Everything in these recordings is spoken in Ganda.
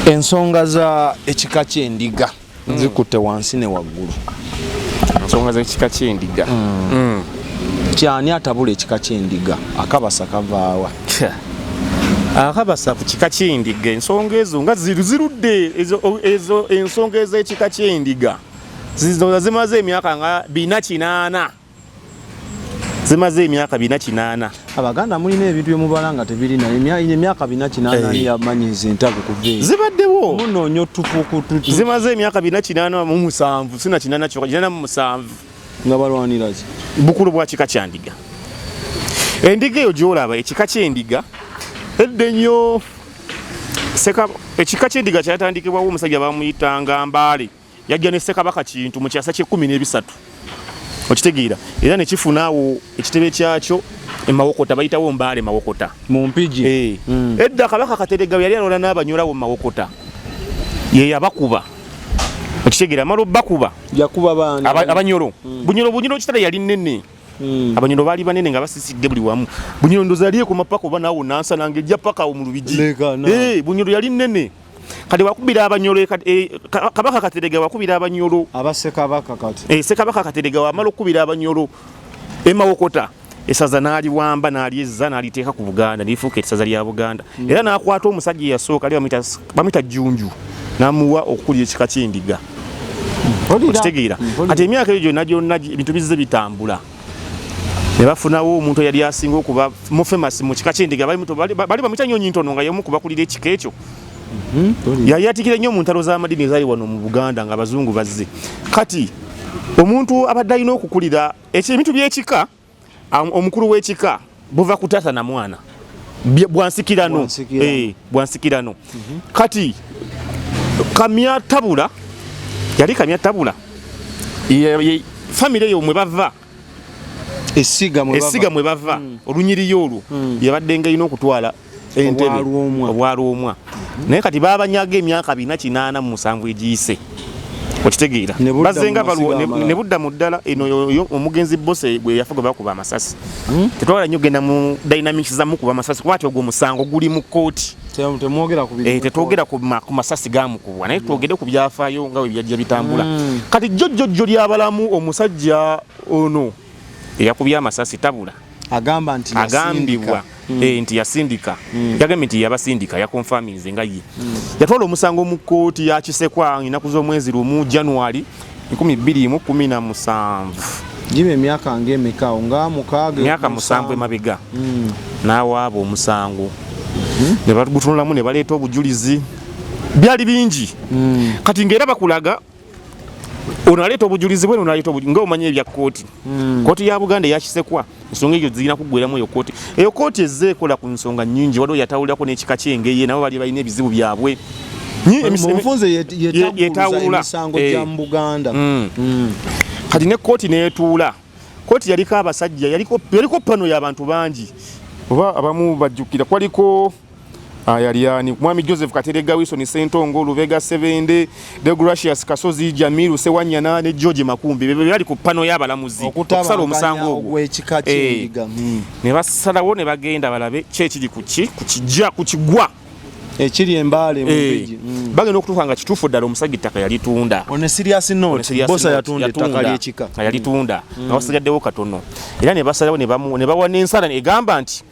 Ensonga za ekika ky'endiga zikutte wansi ne waggulu. Ensonga za ekika ky'endiga. Kyani atabula ekika ky'endiga? Akabasa kavaawa. Akabasa ku kika ky'endiga ensonga ezo nga zirudde ezo ensonga ez'ekika ky'endiga zimaze emyaka nga 480. Zimaze emyaka 480. Abaganda mulina ebintu byemubala nga tebirina emyaka 480 yamanyiza entago kuveera. Zibaddewo munoonyo tupukututu. Zimaze emyaka 487 sina kinana kyokka 487 nga balwanira ki? Bukulu bwa kika kyandiga. Endiga eyo gy'olaba ekika ky'endiga edde nnyo ekika ky'endiga kyatandikibwawo omusajja bamuyitanga Mbaale yajja ne Ssekabaka Kintu mu kyasa kye-13. Okitegeera era ne kifunaawo ekitebe kyakyo emawokota bayitawo Mbaale mawokota mu Mpigi. Edda Kabaka Kateregga yali alonda n'abanyolawo mu mawokota ye yabakuba. Okitegeera amalo bakuba yakuba baani abanyolo. Bunyolo kitale yali nnene. Abanyolo baali banene nga basisidde buli wamu. Bunyolo ndoza aliye ku mapaka oba naawo nansa nange ejja paka mu Lubigi. Bunyolo yali nnene. Kati wakubira abanyolo Kabaka Kateregga wakubira abanyolo abasekabaka kati. Ssekabaka Kateregga wamala okubira abanyolo emawokota esaza naali wamba naali ezza naaliteeka ku Buganda lifuuka esaza lya Buganda. Era n'akwata omusajja yasooka ali bamita Jjunju n'amuwa okukulya ekika ky'endiga. Okitegeera kati emyaka egyo gyonna ebintu bizze bitambula. Ne bafunawo omuntu yali asinga okuba mu famous mu kika ky'endiga bali bamita Nnyonyi Ntono nga y'omu kubakulira ekika ekyo. Yali atikira nnyo mu ntalo z'amadini ezaali wano mu Buganda nga abazungu bazze. Kati omuntu abadde alina okukulira ebintu by'ekika omukulu w'ekika buva ku taata na mwana bwansikirano. Bwansikirano. Kati Kamya Tabula yali Kamya Tabula famire eyo mwe bava Essiga mwe bava olunyiriyo olwo yabadde nga ino okutwala entebe obwalumwa. Naye kati babanyaga emyaka 487 egiyise. Okitegeera bazenga ne budda mu ddala eno omugenzi Bose bwe yafuga bakuba amasasi. Tetwala nnyo genda mu dynamics za mukuba amasasi kwati ogwo musango guli mu kooti. Tetwogera ku masasi gamukubwa naye twogedde ku byafaayo nga bwe byajja bitambula. Kati jjojjo ly'abalamu omusajja ono eyakubya amasasi Tabula agambibwa nti yasindika. Yagambye nti yabasindika yakonfaminze nga ye. Yatwala omusango mu kkooti ya Kisekwa ennaku z'omwezi lumu January 2017. Jibe emyaka ng'emeka nga mukaaga emyaka 7 emabega n'awaaba omusango. Ne bagutunulamu ne baleeta obujulizi byali bingi. Kati ng'era bakulaga ono aleeta obujulizi bwe ono aleeta nga omanye ebya kkooti. Kkooti ya Buganda eya Kisekwa ensonga ezo zirina kuggweramu eyo kkooti. Eyo kkooti ezze ekola ku nsonga nnyingi waliwo yatawulirako n'ekika ky'engeye nabo bali balina ebizibu byabwe. Omufunze yetawulula emisango gya mu Buganda. Kati ne kkooti neetuula. Kkooti yaliko abasajja yaliko pano y'abantu bangi oba abamu bajjukira kwaliko Ayaliani Mwami Joseph Kateregga Wilson Sentongo Lubega Sevende Degracious Kasozi Jamiru Sewanyana ne George Makumbi bali ku pano y'abalamuzi okusala omusango ogwo ekika ky'endiga. Ne basalawo ne bagenda balabe kyekiri ku kigwa ekiri Embaale mu Mpigi. Bagenda okutuuka nga kituufu ddala omusajja ettaka yalitunda. On a serious note Bosa yatunda ettaka ly'ekika yalitunda nga wasigaddewo katono. Era ne basalawo ne bawa n'ensala egamba nti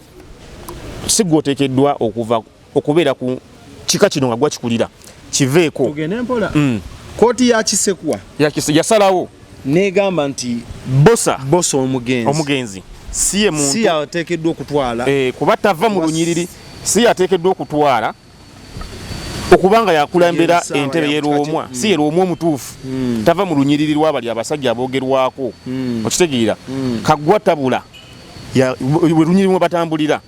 sigwo oteekeddwa okubeera ku kika kino nga gwakikulira kiveeko. Tugende mpola. Kkooti ya Kisekwa yasalawo negamba nti Bosa omugenzi si ye muntu si yateekeddwa okutwala kuba tava mu lunyiriri si yateekeddwa okutwala okubanga yakulembera entebe y'erwomwa si yerwomwa omutuufu tava mu lunyiriri lw'abali abasajja aboogerwako. Okitegeera Kaggwa Tabula lunyiriri mwe batambulira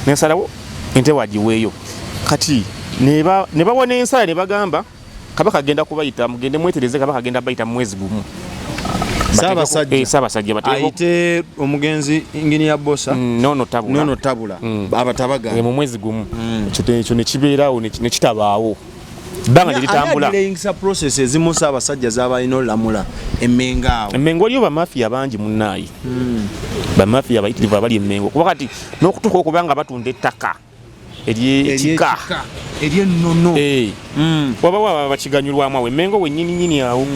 nensalawo ente wagiweeyo. Kati ne bawa n'ensala ne bagamba Kabaka agenda kubayita mugende mwetereze Kabaka agenda bayita mu mwezi gumu. Saabasajja ayite omugenzi Engineer Bosa Nono Tabula abatabaga mu mwezi gumu. Ekyo ne kibeerawo ne kitabaawo bbanga gye litambula. process ezimu Saabasajja z'abalina olamula Emmengo awo. Emmengo waliyo bamafiya bangi munnaayi. Bamafiya abayitirivu abali Emmengo kuba kati n'okutuuka okubanga batunda ettaka eryekika eryennono waba bakiganyulwamu awo emmengo wennyininyini awo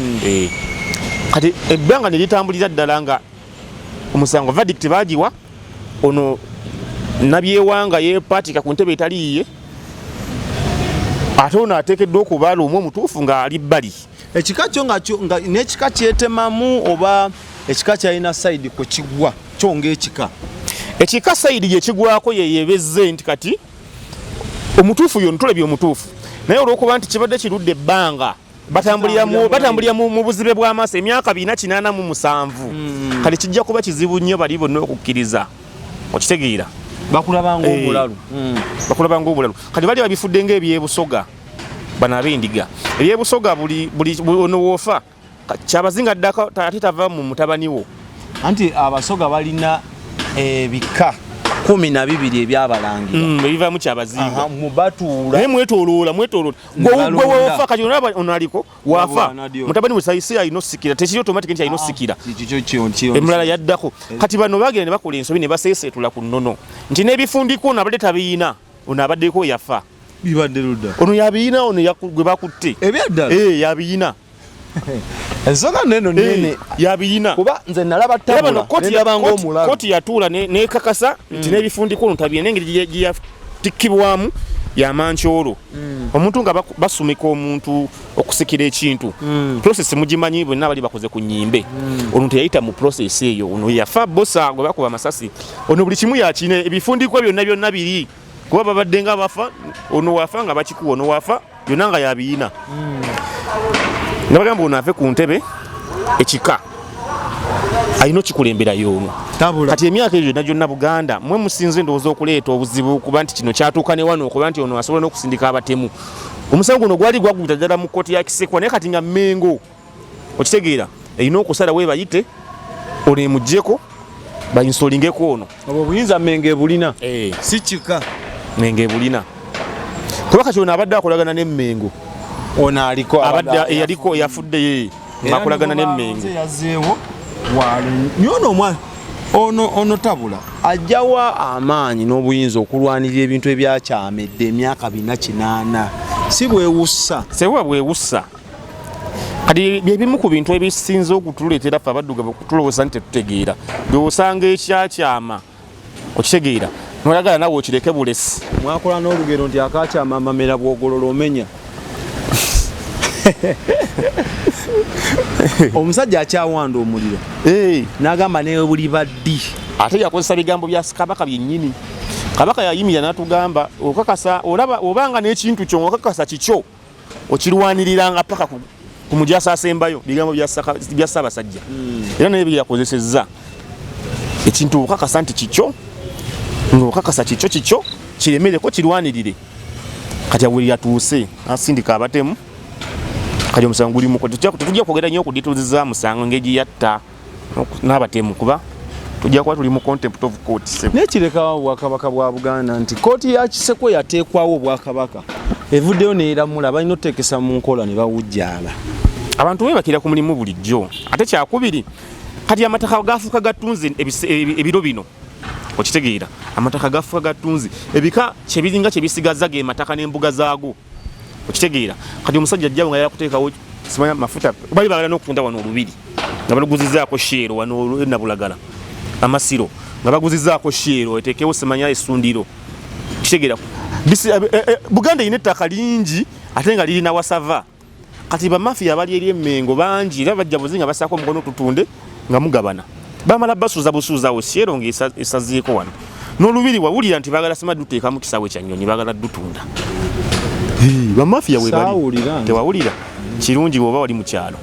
kati ebbanga ne litambulira ddala nga omusango verdict bagiwa ono nabyewanga yeepatika ku ntebe etaliiye ate ono ateekeddwa okubaala omwe omutuufu ng'ali bbali ekika kyo nga n'ekika kyetemamu oba ekika kyalina sayidi kwe kigwa kyo ng'ekika ekika sayidi gye kigwako yeeyebezze nti kati omutuufu yo ntulabye omutuufu naye olw'okuba nti kibadde kirudde ebbanga batambulira mu buzibe bw'amaaso emyaka 487 kati kijja kuba kizibu nnyo bali bonna okukkiriza okitegeera bakulaba ng'omulalu kati bali babifudde ng'ebyebusoga bano ab'endiga ebyebusoga buli ono woofa kyabazinga ddaka ate tava mu mutabani wo anti abasoga balina ebika 12 ebyabalangira ebivamu kyabazinga mubatuula naye mwetooloola gwe woofa kati ono aliko waafa mutabani we sayisi alina osikira tekiri automatic nti alina osikira emulala yaddako kati bano bagenda ne bakola ensobi ne baseeseetula ku nnono nti n'ebifundiko ono abadde tabiina ono abaddeko yafa bibadde ludda ono yabiina ono gwe bakutte ebyaddala yabiina ensonga neno nene yabiina kuba nze nalaba tabula koti yatuula nekakasa nti n'ebifundiko ono tabiina n'engeri gye yatikkibwamu yamankyolo omuntu nga basumika omuntu okusikira ekintu process mugimanyi bonna bali bakoze ku nnyimbe ono teyayita mu process eyo ono yafa bosa gwe bakuba amasasi ono buli kimu yakine ebifundiko byonna biri kuba babadde nga bafa ono wafa nga bakikuwa ono wafa byonna nga yabiina nabagamba ono ave ku ntebe ekika alina okikulembera y'ono kati emyaka egyo gyonna Buganda mwe musinze ndowooza okuleeta obuzibu kuba nti kino kyatuuka ne wano okuba nti ono asobola n'okusindika abatemu omusango guno gwali gwaguyita ddala mu kkooti ya Kisekwa naye kati nga Mmengo okitegeera erina okusala webayite ono emuggyeko bainsolingeko ono obwo buyinza Mmengo ebulina si kika Mmengo ebulina kuba kati ono abadde akolagana ne Mmengo ono aliko yaliko yafudde akolagana ne Mmengo yazeewo nyono ono tabula ajjawa amaanyi n'obuyinza okulwanirira ebintu ebyakyamedde emyaka 480 si bwewussa sewa bwewussa kati byebimu ku bintu ebisinze okutuleetera ffe abaddugavu okutulowooza nti tetutegeera byosanga ekyakyama okitegeera nolagala nawe okireke bulesi mwakola n'olugero nti akakyama amamera bwogolola omenya omusajja akyawanda omuliro n'agamba newe buli baddi ate yakozesa bigambo bya Kabaka byennyini Kabaka yayimira n'atugamba okakasa obanga n'ekintu kyo okakasa kikyo okirwaniriranga paka ku mujasa asembayo bigambo bya Ssaabasajja era naye byakozesezza ekintu okakasa nti kikyo ng'okakasa kikyo kiremereko kirwanirire kati awuli yatuuse asindika abatemu kati omusango gulimu tetujja kwogera nnyo okudituuziza musango ng'egi yatta n'abatemu kuba tujja kuba tuli mu contempt of court nekirekawo Obwakabaka bwa Buganda nti kooti ya Kisekwa yateekwawo Obwakabaka evuddeyo neeramula balina oteekesa mu nkola ne bawujjaala abantu bebakira ku mulimu bulijjo ate kyakubiri kati amataka gafuuka gatunze ebiro bino okitegeera amataka gafuuka gatunze ebika kyebiringa kyebisigaza ge mataka n'embuga zaago okitegeera kati omusajja ajjawo nga yakuteekawo simanya mafuta bali bagala n'okutunda wano olubiri nga baluguzizaako sheero wano Nabulagala amasiro nga baguzizaako sheero eteekewo simanya essundiro kitegeera Buganda erina ettaka lingi ate nga lirina wasava kati bamafiya abali eri Mmengo bangi era bajja buzi nga basaako omukono tutunde nga mugabana bamala basuuza busuuzawo sheero ng'esazeeko wano n'olubiri wawulira nti baagala sima duteekamu kisaawe kya nnyonyi baagala dutunda bamafiya webali tewawulira kirungi bw'oba wali mu kyalo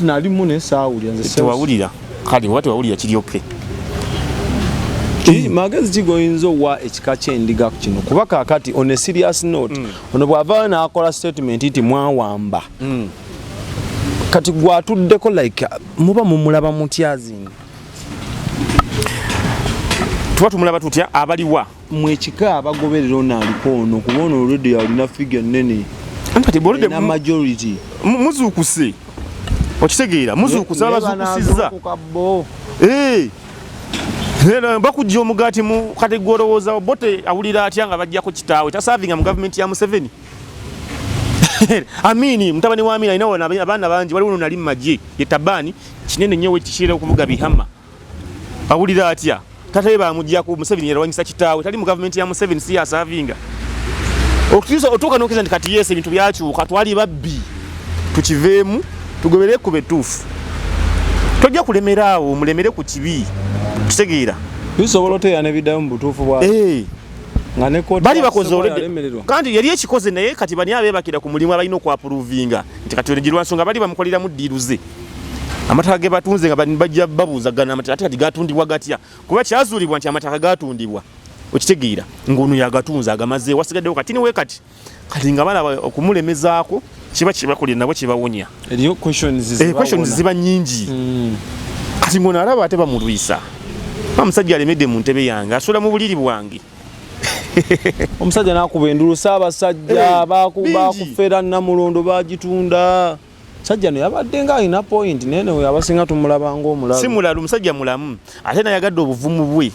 nalimu ne saawulira tewawulira kale oba tewawulira kiryokke magezi kigoyinza owa ekika ky'endiga kino kuba kaakati on a serious note ono bw'avaayo n'akola statement nti mwawamba kati gwatuddeko like muba mumulaba mutyazinga tuba tumulaba tutya abaliwa mwekika abagoberera ono aliko ono kuba ono olwedde yalina figure nnene na majority muzuukuse okitegeera muzuukuse abazuukusizza bakujja omugaati mu kati gwolowooza bote awulira atya nga bajjako kitaawe tasavinga mu gavumenti ya Museveni. Amini mutabani wa Amini alina abaana bangi waliwo ono nali mu magye ye Tabani kinene nnyo wekishiira okuvuga bihama awulira atya tataye bamuggyako Museveni yalwanyisa kitaawe tali mu gavumenti ya Museveni si yasavinga otuuka n'okeza nti kati yeese ebintu byakyuka twali babbi tukiveemu tugobere ku betuufu tojja kulemeraawo mulemere ku kibi kitegeera bisobola oteya n'ebiddayo mu butuufu bwa nga ne kooti bali bakoze olede kandi yali ekikoze naye kati bani abeebakira ku mulimu abalina okwapuruvinga nti kati olejirwa nsonga bali bamukoleramu ddiiruze amataka ge batunze nga bajja babuuzagana amataka kati gatundibwa gatya kuba kyazuulibwa nti amataka gatundibwa okitegeera ng'ono yagatunza agamaze wasigaddewo kati niwe kati nga balaba okumulemezaako kiba kibakolera nabo kibawonya eriyo questions ziba nnyingi kati ng'ono alaba ate bamulwisa omusajja alemedde mu ntebe yange asula mu buliri bwange omusajja nakuba endulu Ssaabasajja bakufera Namulondo bagitunda sajja no yabadde nga alina point nene we abasinga tumulaba ng'omulalu si mulalu musajja mulamu ate nayagadde obuvumu bwe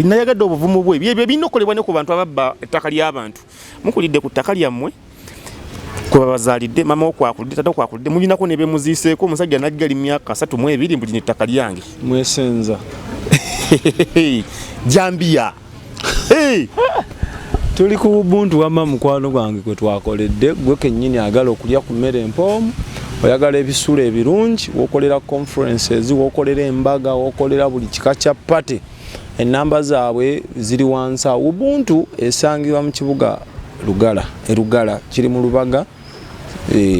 nayagadde obuvumu bwe bye birina okukolebwa ne ku bantu ababba ettaka ly'abantu mukulidde ku ttaka lyammwe kuba bazaalidde mama okwakulidde tata okwakulidde mulinako ne bemuziiseeko omusajja najjali myaka 32 mbulina ettaka lyange mwesenza Jambia tuli ku Ubuntu wama mukwano gwange kwe twakoledde gwe kennyini agala okulya ku mmere empoomu oyagala ebisulo ebirungi wokolera conferences wokolera embaga wokolera buli kika kya pate enamba zaabwe ziri wansi awo Ubuntu esangibwa mu kibuga Lugala kiri mu Lubaga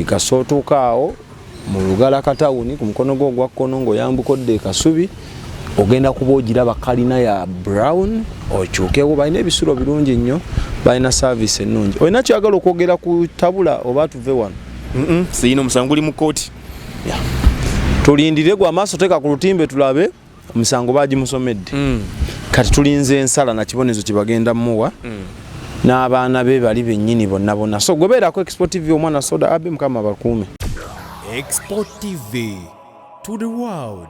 kasootuuka awo mu Lugala katawuni ku mukono gwo ogwa kkono ng'oyambukodde Kasubi ogenda kuba ogiraba kalina ya brown okyukewo balina ebisulo birungi nnyo balina service ennungi olina kyagala okwogera ku tabula oba tuve wano siyina omusango guli mu kooti tulindire gwa maaso teeka ku lutimbe tulabe omusango bagimusomedde kati tulinze ensala na kibonezo kibagenda muwa n'abaana be bali bennyini bonna so gobeerako Export TV omwana soda abe mukama bakuume Export TV to the world.